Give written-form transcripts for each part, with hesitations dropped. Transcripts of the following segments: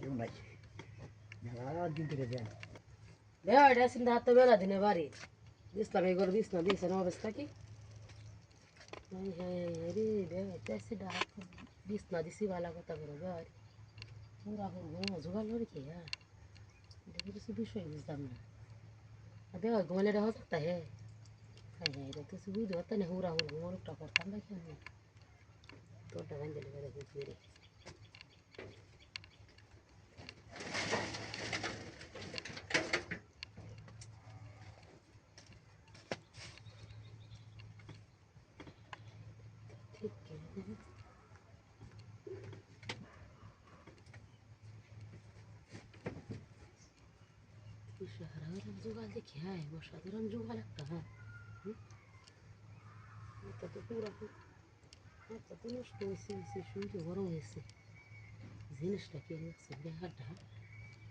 কেউ নাই মেলা দিন থেকে যান এটা চিন্তা হাতে বেলা দিনে বাড়ি দিসলাম এই করে দিস না দিয়েছে না অবস্থা কি রে দিস না দিছি ভালো কথা করে বেড় পুরা জোগাড় করে কি হ্যাঁ এটা কিছু বিষয় বুঝলাম না বেড় ঘুমালে এটা হচ্ছে হ্যাঁ হ্যাঁ হ্যাঁ এটা কিছু বুঝতে পারতাম না হুরা হুর ঘুমানোটা করতাম না কেমনি তোরটা বান্ধে বেড়ে ঘুরে ঠিক সাধারণ জোগাল দেখি হ্যাঁ সাধারণ জোগাল একটা হ্যাঁ এটা তো পুরা হাতটা তো নষ্ট হয়েছে শরীরে গরম হয়েছে জিনিসটা কে দেখছে দেখাটা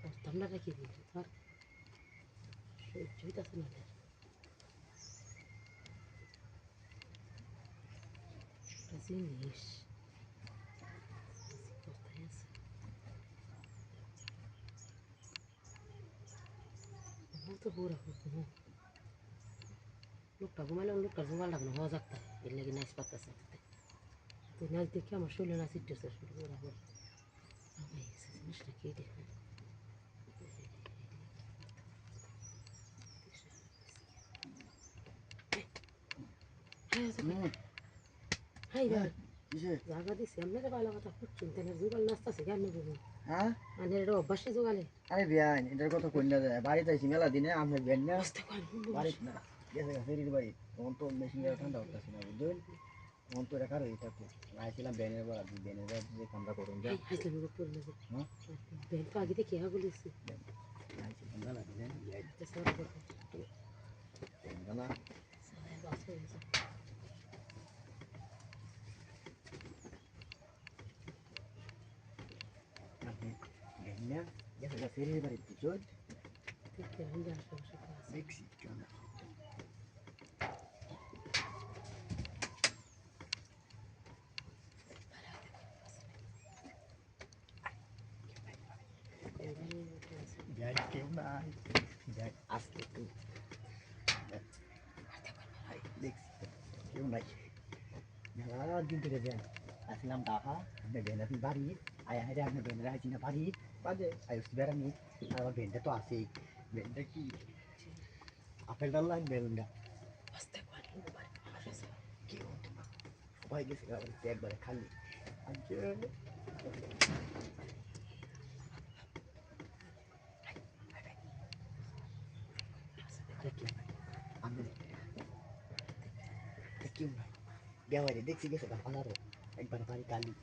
করতাম না রেখে দিই আর সহ্য হইতেছে না একটা জিনিস কোথায় আছে তো পুরা লোকটা ঘুমাইলে লোকটা জোগাল লাগানো হওয়া যাক এর লেগে নাইস পারতেছে তো নাচ দেখে আমার শরীরে নাচ ইটেছে শুরু পুরা জিনিসটা কে দেখে হাই ভাই জায়গা দিছি আপনাকে ভালো কথা করছেন তাহলে জোগাল নাচতেছে কেন বুঝুন হ্যাঁ মানে এটা অভ্যাসে জোগালে আরে বিয়ান এটার কথা কই না যায় বাড়িতে আইছি মেলা দিনে আমি বেন না বুঝতে পারবো বাড়ি না গেছে ফেরির বাড়ি তখন তো মেশিন ঠান্ডা হচ্ছে না বুঝলেন তখন তো রাখার হয়ে থাকতো আইছিলাম বেনের বলা বেনের যে কামটা করুন যা হাইসলাম করে না হ্যাঁ বেন তো আগে থেকে বলেছি আইছিলাম মেলা দিনে না আপনি বেন না গেছে ফেরির বাড়ি বুঝলেন দেখছি কেন যাই কেউ নাই যাই আসতে তুই দেখছি কেউ নাই মেলা দিন থেকে যান আসলাম টাকা আপনার বেন আপনি বাড়ি আয়া হেরে আপনার বেনের আইছি না বাড়ি বাজে আইসি বেড়ানি আর আমার বেনটা তো আসেই বেনটা কি আপেল ডাল বেলুনটা কেউ না সবাই গেছে একবারে খালি আজকে আমি কেউ নাই বেওয়ারে দেখছি গেছে হাজারো একবার বাড়ি কালি